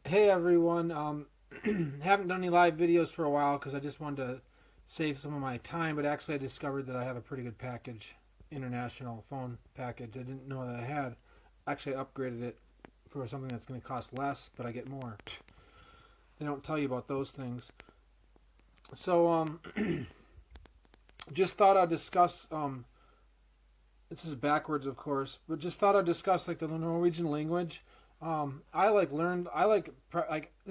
Hey everyone, haven't done any live videos for a while because I just wanted to save some of my time, but actually I discovered that I have a pretty good package, international phone package. I didn't know that I had. Actually, I upgraded it for something that's going to cost less, but I get more. They don't tell you about those things. So, just thought I'd discuss, this is backwards of course, but just thought I'd discuss like the Norwegian language. This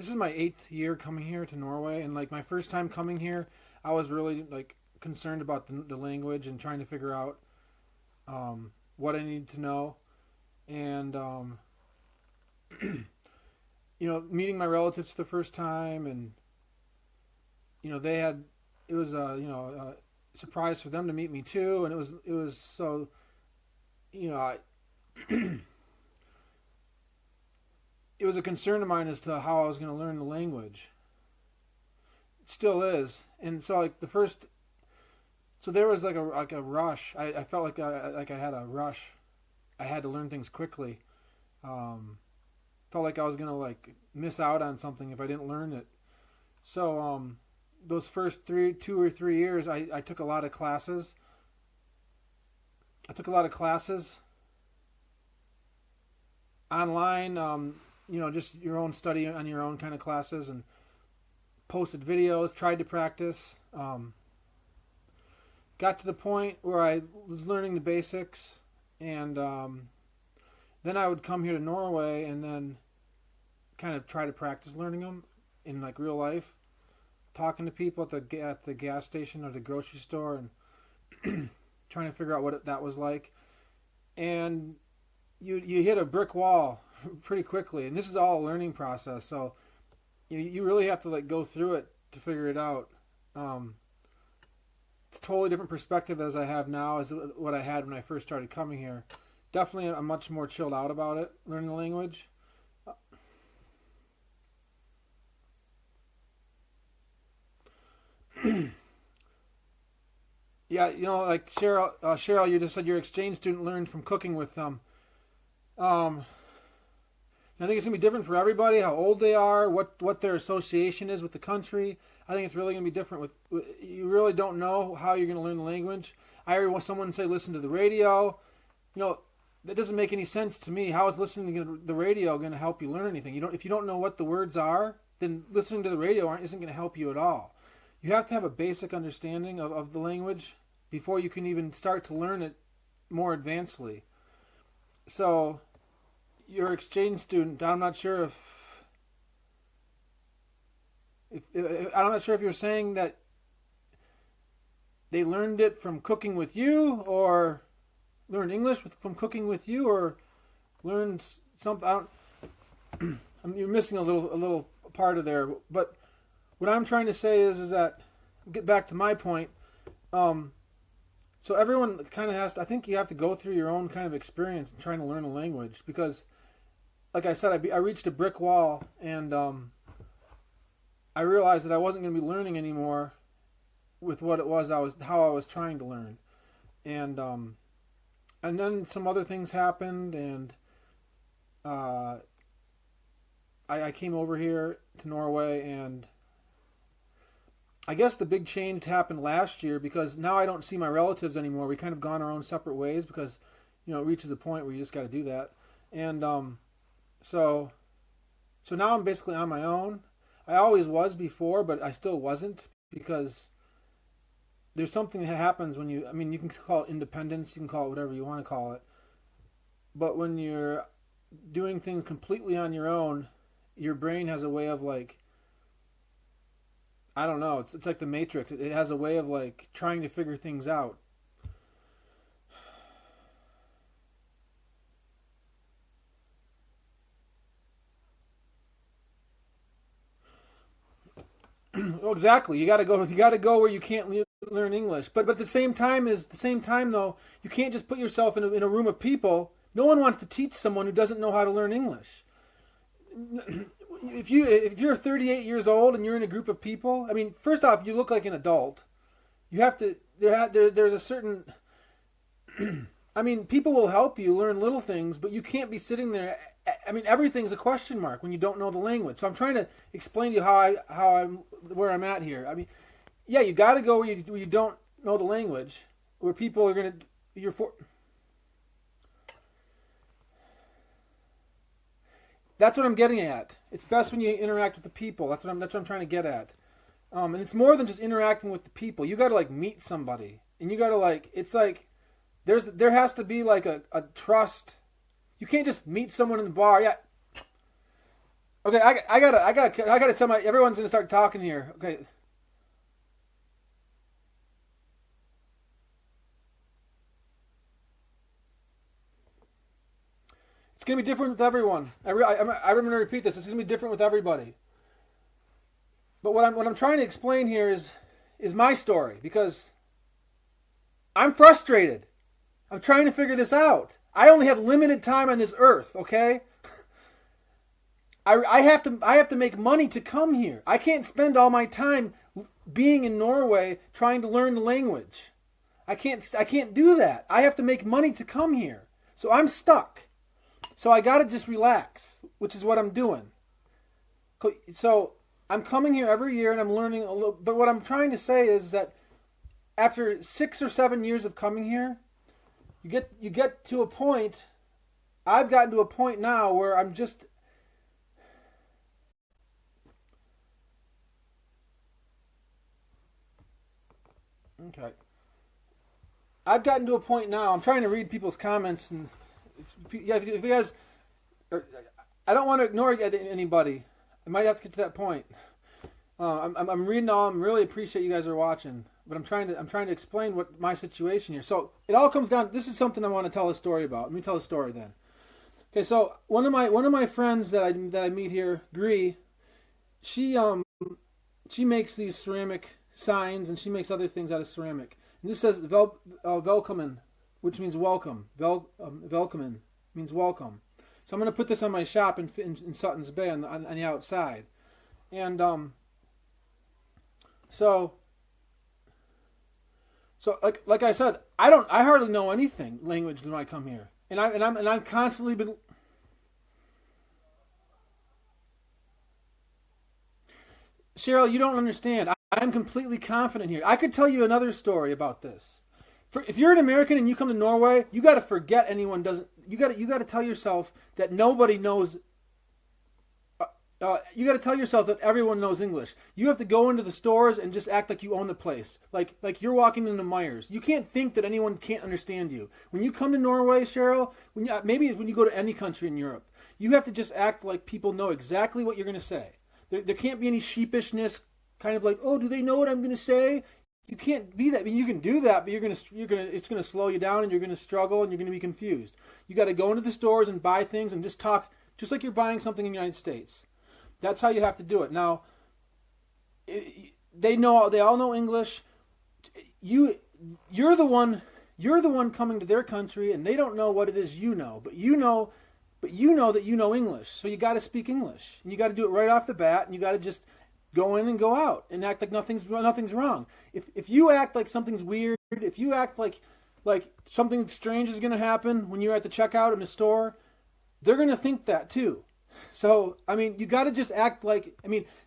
is my 8th year coming here to Norway, and like my first time coming here, I was really like concerned about the language and trying to figure out what I needed to know, and meeting my relatives for the first time, and they had it was a surprise for them to meet me too, and it was so I. It was a concern of mine as to how I was going to learn the language. It still is, and so like so there was like a rush. I felt like I had a rush. I had to learn things quickly. Felt like I was going to like miss out on something if I didn't learn it. So those first 2 or 3 years, I took a lot of classes. I took a lot of classes online. Just your own study on your own kind of classes, and posted videos, tried to practice. Got to the point where I was learning the basics, and then I would come here to Norway and then kind of try to practice learning them in like real life, talking to people at the gas station or the grocery store, and trying to figure out what that was like. And you hit a brick wall pretty quickly, and this is all a learning process, so you really have to like go through it to figure it out. It's a totally different perspective as I have now as what I had when I first started coming here. Definitely I'm much more chilled out about it, learning the language. Yeah, like Cheryl, you just said your exchange student learned from cooking with them. um I think it's going to be different for everybody, how old they are, what their association is with the country. I think it's really going to be different. You really don't know how you're going to learn the language. I heard someone say listen to the radio. That doesn't make any sense to me. How is listening to the radio going to help you learn anything? If you don't know what the words are, then listening to the radio isn't going to help you at all. You have to have a basic understanding of the language before you can even start to learn it more advancedly. So your exchange student, I'm not sure if I'm not sure if you're saying that they learned it from cooking with you, or learned English from cooking with you, or learned something. You're missing a little part of there. But what I'm trying to say is that, get back to my point. So everyone kind of has to. I think you have to go through your own kind of experience in trying to learn a language, because like I said, I reached a brick wall, and I realized that I wasn't going to be learning anymore with what it was how I was trying to learn, and then some other things happened, and I came over here to Norway, and I guess the big change happened last year, because now I don't see my relatives anymore. We kind of gone our own separate ways, because it reaches a point where you just got to do that, and So now I'm basically on my own. I always was before, but I still wasn't, because there's something that happens when you can call it independence, you can call it whatever you want to call it. But when you're doing things completely on your own, your brain has a way of like, I don't know, it's like the Matrix. It has a way of like trying to figure things out. Well, exactly. You got to go. You got to go where you can't learn English. But at the same time though, you can't just put yourself in a room of people. No one wants to teach someone who doesn't know how to learn English. If you're 38 years old and you're in a group of people, I mean, first off, you look like an adult. You have to. There's a certain. I mean, people will help you learn little things, but you can't be sitting there I mean, everything's a question mark when you don't know the language. So I'm trying to explain to you how I'm where I'm at here. I mean, yeah, you got to go where you don't know the language, where people are gonna you're for. That's what I'm getting at. It's best when you interact with the people. That's what I'm trying to get at. And it's more than just interacting with the people. You got to like meet somebody, and you got to like. It's like there has to be like a trust. You can't just meet someone in the bar. Yeah. Okay, I gotta tell everyone's gonna start talking here. Okay. It's gonna be different with everyone. I'm gonna repeat this. It's gonna be different with everybody. But what I'm trying to explain here is my story, because I'm frustrated. I'm trying to figure this out. I only have limited time on this earth, okay? I have to make money to come here. I can't spend all my time being in Norway trying to learn the language. I can't do that. I have to make money to come here. So I'm stuck. So I got to just relax, which is what I'm doing. So I'm coming here every year and I'm learning a little, but what I'm trying to say is that after 6 or 7 years of coming here, you get to a point. I've gotten to a point now where I'm just okay. I've gotten to a point now. I'm trying to read people's comments, and yeah, if you guys, I don't want to ignore anybody. I might have to get to that point. I'm reading all. I really appreciate you guys are watching, but I'm trying to explain what my situation here. So it all comes down. This is something I want to tell a story about. Let me tell a story then. Okay, so one of my friends that I meet here, Gree, she makes these ceramic signs, and she makes other things out of ceramic. And this says velkommen, which means welcome. Velkommen means welcome. So I'm going to put this on my shop in Sutton's Bay on the outside. And so like I said, I hardly know anything language when I come here. And I'm constantly been. Cheryl, you don't understand. I'm completely confident here. I could tell you another story about this. If you're an American and you come to Norway, you got to forget anyone doesn't. You got to tell yourself that nobody knows. You got to tell yourself that everyone knows English. You have to go into the stores and just act like you own the place, like you're walking into Myers. You can't think that anyone can't understand you. When you come to Norway, Cheryl, maybe when you go to any country in Europe, you have to just act like people know exactly what you're going to say. There can't be any sheepishness, kind of like, oh, do they know what I'm going to say? You can't be that. I mean, you can do that, but it's going to slow you down, and you're going to struggle, and you're going to be confused. You got to go into the stores and buy things and just talk, just like you're buying something in the United States. That's how you have to do it. Now, they all know English. You're the one coming to their country, and they don't know what it is you know, but you know that you know English. So you got to speak English, and you got to do it right off the bat, and you got to just go in and go out and act like nothing's wrong. If you act like something's weird, if you act like something strange is going to happen when you're at the checkout in the store, they're going to think that too. So, I mean, you got to just act like,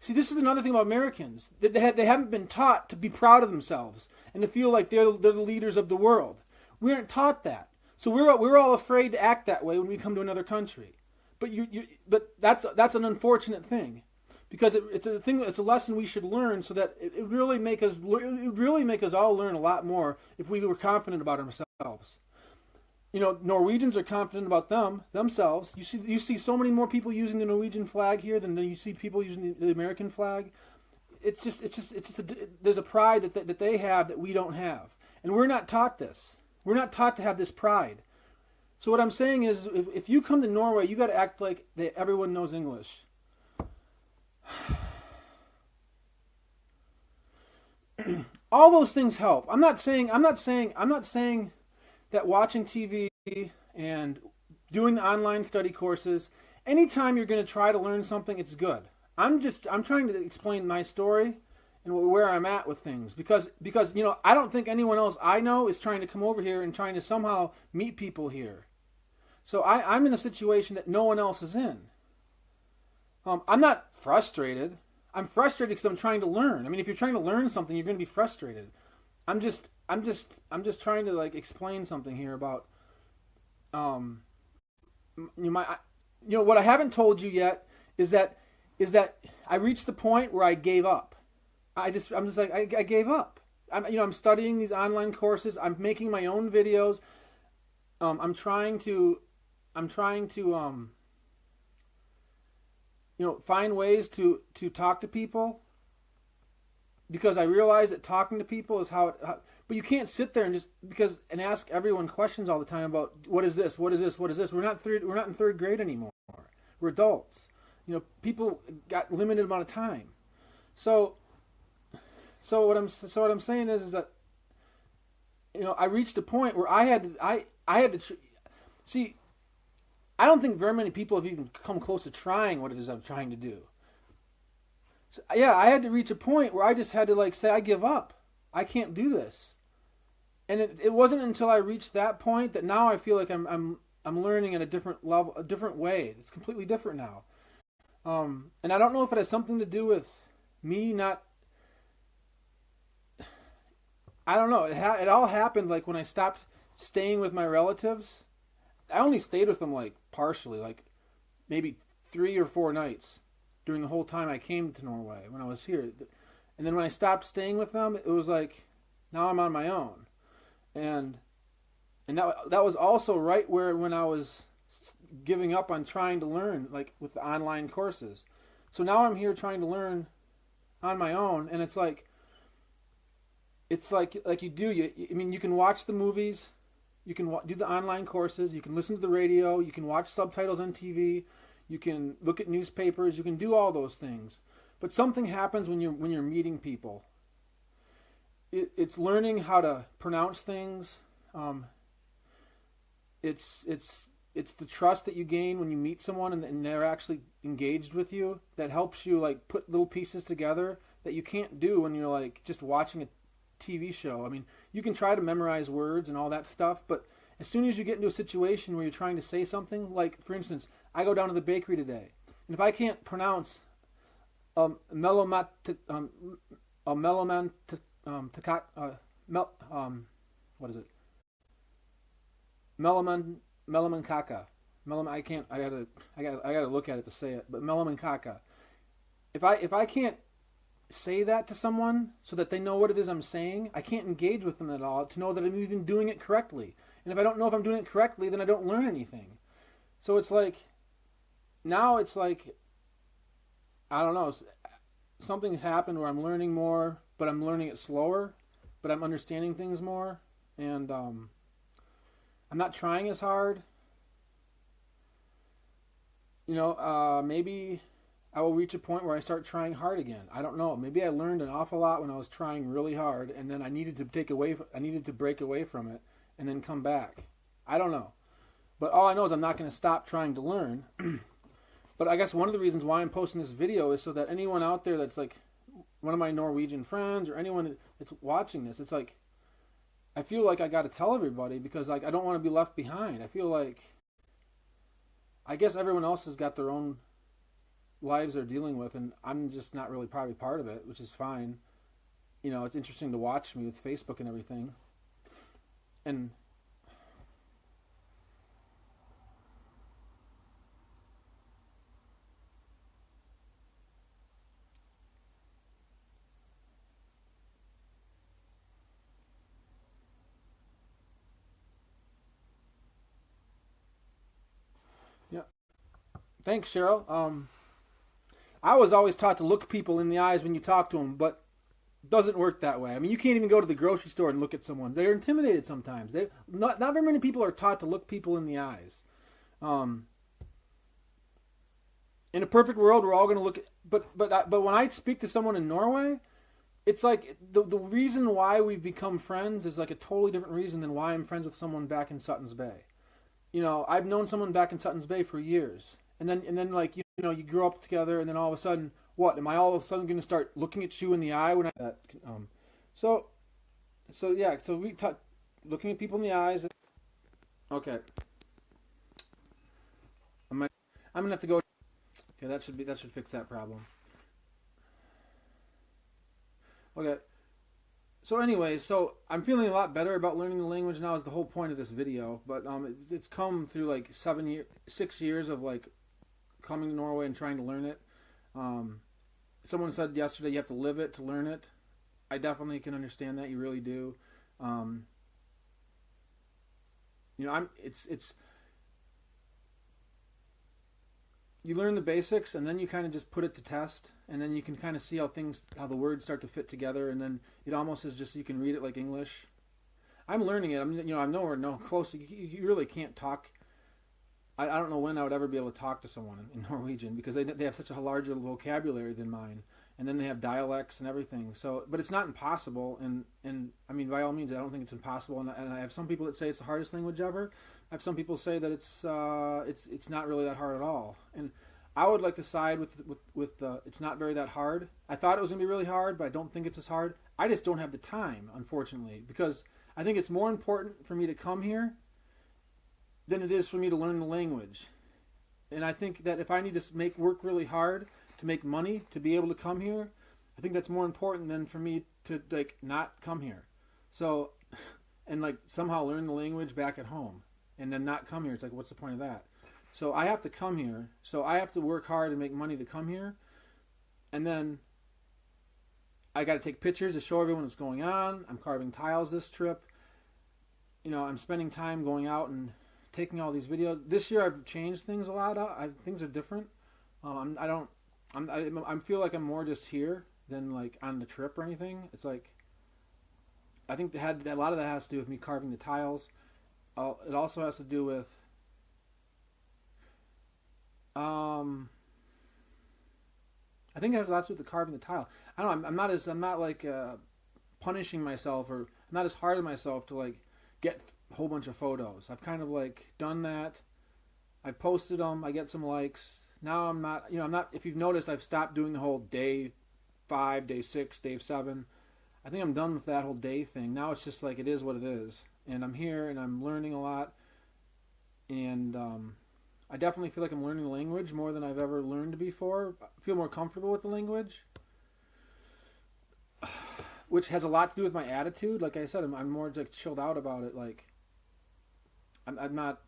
see, this is another thing about Americans. They haven't been taught to be proud of themselves and to feel like they're the leaders of the world. We aren't taught that. So we're all afraid to act that way when we come to another country. But but that's an unfortunate thing, because it's a thing. It's a lesson we should learn, so that it really make us all learn a lot more if we were confident about ourselves. Norwegians are confident about themselves. You see so many more people using the Norwegian flag here than you see people using the American flag. There's a pride that they have that we don't have, and we're not taught this. We're not taught to have this pride. So what I'm saying is, if you come to Norway, you got to act like everyone knows English. All those things help. I'm not saying that watching TV and doing the online study courses, anytime you're going to try to learn something, it's good. I'm trying to explain my story and where I'm at with things, because I don't think anyone else I know is trying to come over here and trying to somehow meet people here. So I'm in a situation that no one else is in. I'm not frustrated. I'm frustrated because I'm trying to learn. I mean, if you're trying to learn something, you're going to be frustrated. I'm just trying to like explain something here about um what I haven't told you yet is that I reached the point where I gave up. I'm just like I gave up. I'm studying these online courses. I'm making my own videos. I'm trying to find ways to talk to people, because I realize that talking to people is but you can't sit there and and ask everyone questions all the time about what is this, what is this, what is this. We're not in third grade anymore. We're adults. People got limited amount of time. So what I'm saying is that I reached a point where I had to see. I don't think very many people have even come close to trying what it is I'm trying to do. So, yeah, I had to reach a point where I just had to like say I give up. I can't do this. And it wasn't until I reached that point that now I feel like I'm learning at a different level, a different way. It's completely different now. And I don't know if it has something to do with me not. I don't know. It all happened like when I stopped staying with my relatives. I only stayed with them like partially, like maybe 3 or 4 nights during the whole time I came to Norway when I was here. And then when I stopped staying with them, it was like now I'm on my own. And that was also right when I was giving up on trying to learn, like with the online courses. So now I'm here trying to learn on my own, and it's like you can watch the movies, you can do the online courses, you can listen to the radio, you can watch subtitles on TV, you can look at newspapers, you can do all those things. But something happens when you're meeting people. It's learning how to pronounce things. It's the trust that you gain when you meet someone and they're actually engaged with you that helps you like put little pieces together that you can't do when you're like just watching a TV show. I mean, you can try to memorize words and all that stuff, but as soon as you get into a situation where you're trying to say something, like for instance, I go down to the bakery today, and if I can't pronounce meloman what is it? Melaman kaka. I can't. I gotta look at it to say it. But melaman kaka. If I can't say that to someone so that they know what it is I'm saying, I can't engage with them at all to know that I'm even doing it correctly. And if I don't know if I'm doing it correctly, then I don't learn anything. So it's like now it's like I don't know. Something happened where I'm learning more, but I'm learning it slower, but I'm understanding things more, and I'm not trying as hard. Maybe I will reach a point where I start trying hard again. I don't know. Maybe I learned an awful lot when I was trying really hard, and then I needed to break away from it, and then come back. I don't know. But all I know is I'm not going to stop trying to learn. But I guess one of the reasons why I'm posting this video is so that anyone out there that's like one of my Norwegian friends or anyone that's watching this, it's like I feel like I got to tell everybody because like I don't want to be left behind. I feel like I guess everyone else has got their own lives they're dealing with, and I'm just not really probably part of it, which is fine. It's interesting to watch me with Facebook and everything. And yeah, thanks, Cheryl. I was always taught to look people in the eyes when you talk to them, but it doesn't work that way. I mean, you can't even go to the grocery store and look at someone. They're intimidated sometimes. Not very many people are taught to look people in the eyes. In a perfect world, we're all going to look at, but when I speak to someone in Norway, it's like the reason why we've become friends is like a totally different reason than why I'm friends with someone back in Sutton's Bay. I've known someone back in Sutton's Bay for years, and then like you grow up together, and then all of a sudden, what am I all of a sudden going to start looking at you in the eye when so we talk looking at people in the eyes. Okay. I'm gonna have to go. Okay, that should fix that problem. Okay. So anyway, so I'm feeling a lot better about learning the language now. Is the whole point of this video. But it's come through like 6 years of like coming to Norway and trying to learn it. Someone said yesterday you have to live it to learn it. I definitely can understand that. You really do. It's you learn the basics and then you kind of just put it to test, and then you can kind of see how the words start to fit together, and then it almost is just you can read it like English. I'm learning it. I'm nowhere close. You really can't talk. I don't know when I would ever be able to talk to someone in Norwegian, because they have such a larger vocabulary than mine, and then they have dialects and everything. So, but it's not impossible, and I mean, by all means, I don't think it's impossible. And I have some people that say it's the hardest language ever. I have some people say that it's not really that hard at all. And I would like to side with the it's not very that hard. I thought it was gonna be really hard, but I don't think it's as hard. I just don't have the time, unfortunately, because I think it's more important for me to come here than it is for me to learn the language. And I think that if I need to work really hard to make money to be able to come here, I think that's more important than for me to like not come here. So, and like somehow learn the language back at home and then not come here. It's like, what's the point of that? So I have to come here. So I have to work hard and make money to come here. And then I got to take pictures to show everyone what's going on. I'm carving tiles this trip. I'm spending time going out and taking all these videos. This year I've changed things a lot. Things are different. I feel like I'm more just here than like on the trip or anything. It's like, I think a lot of that has to do with me carving the tiles. It also has to do with I think it has a lot to do with the carving the tile. I don't know. I'm not like punishing myself, or I'm not as hard on myself to like get a whole bunch of photos. I've kind of like done that. I posted them. I get some likes. Now I'm not. I'm not. If you've noticed, I've stopped doing the whole day 5, day 6, day 7. I think I'm done with that whole day thing. Now it's just like it is what it is, and I'm here and I'm learning a lot, and I definitely feel like I'm learning the language more than I've ever learned before. I feel more comfortable with the language, which has a lot to do with my attitude. Like I said, I'm more like chilled out about it. Like I'm not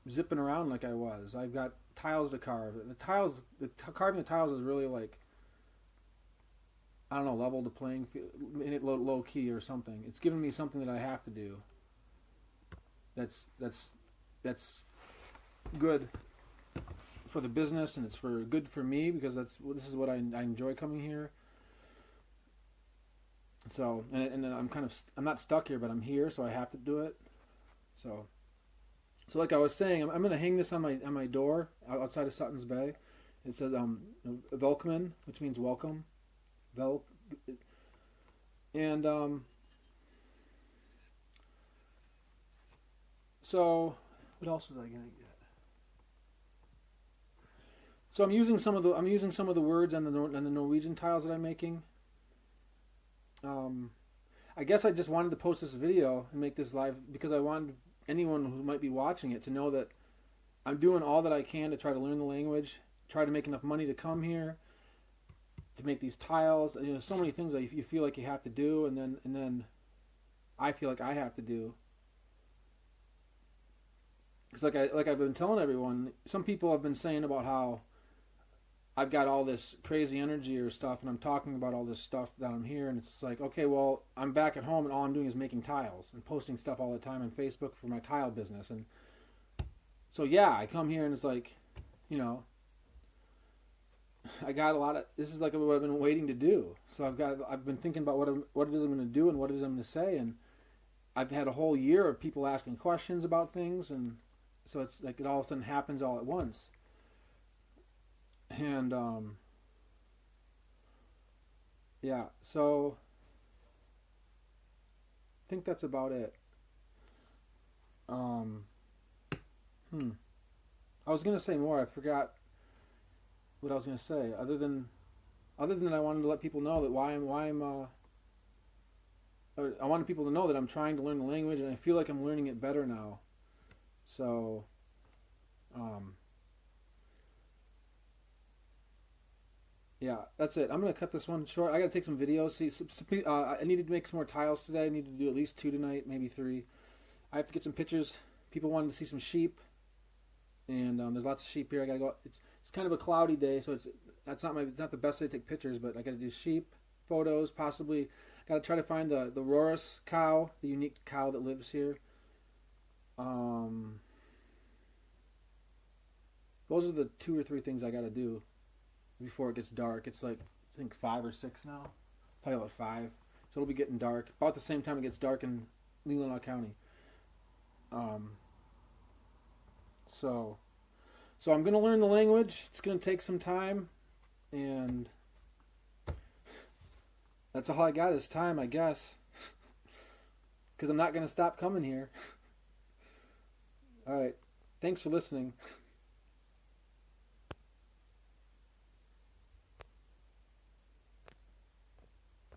zipping around like I was. I've got tiles to carve. Carving the tiles is really like, I don't know, level the playing field, in it low key or something. It's giving me something that I have to do. That's good for the business, and it's good for me, because this is what I enjoy coming here. So and I'm not stuck here, but I'm here, so I have to do it. So like I was saying, I'm going to hang this on my door outside of Sutton's Bay. It says Velkommen, which means welcome. And so what else was I going to get? So I'm using some of the words on the Norwegian tiles that I'm making. I guess I just wanted to post this video and make this live because I wanted anyone who might be watching it to know that I'm doing all that I can to try to learn the language, try to make enough money to come here, to make these tiles. So many things that you feel like you have to do, and then I feel like I have to do. Because like I've been telling everyone, some people have been saying about how I've got all this crazy energy or stuff, and I'm talking about all this stuff that I'm here, and it's like, okay, well, I'm back at home, and all I'm doing is making tiles and posting stuff all the time on Facebook for my tile business. And so, yeah, I come here, and it's like, I got a lot of, this is like what I've been waiting to do. So I've been thinking about what it is I'm going to do and what it is I'm going to say, and I've had a whole year of people asking questions about things, and so it's like it all of a sudden happens all at once. And yeah, so I think that's about it. I was gonna say more. I forgot what I was gonna say. Other than I wanted to let people know that I wanted people to know that I'm trying to learn the language, and I feel like I'm learning it better now. So yeah, that's it. I'm gonna cut this one short. I gotta take some videos. See, I need to make some more tiles today. I need to do at least 2 tonight, maybe 3. I have to get some pictures. People wanted to see some sheep, and there's lots of sheep here. I gotta go. It's kind of a cloudy day, so that's not the best day to take pictures. But I gotta do sheep photos. Possibly gotta try to find the Røros cow, the unique cow that lives here. Those are the 2 or 3 things I gotta do before it gets dark. It's like, I think 5 or 6 now. Probably about 5. So it'll be getting dark about the same time it gets dark in Leelanau County. So I'm gonna learn the language. It's gonna take some time, and that's all I got is time, I guess. Because I'm not gonna stop coming here. All right. Thanks for listening.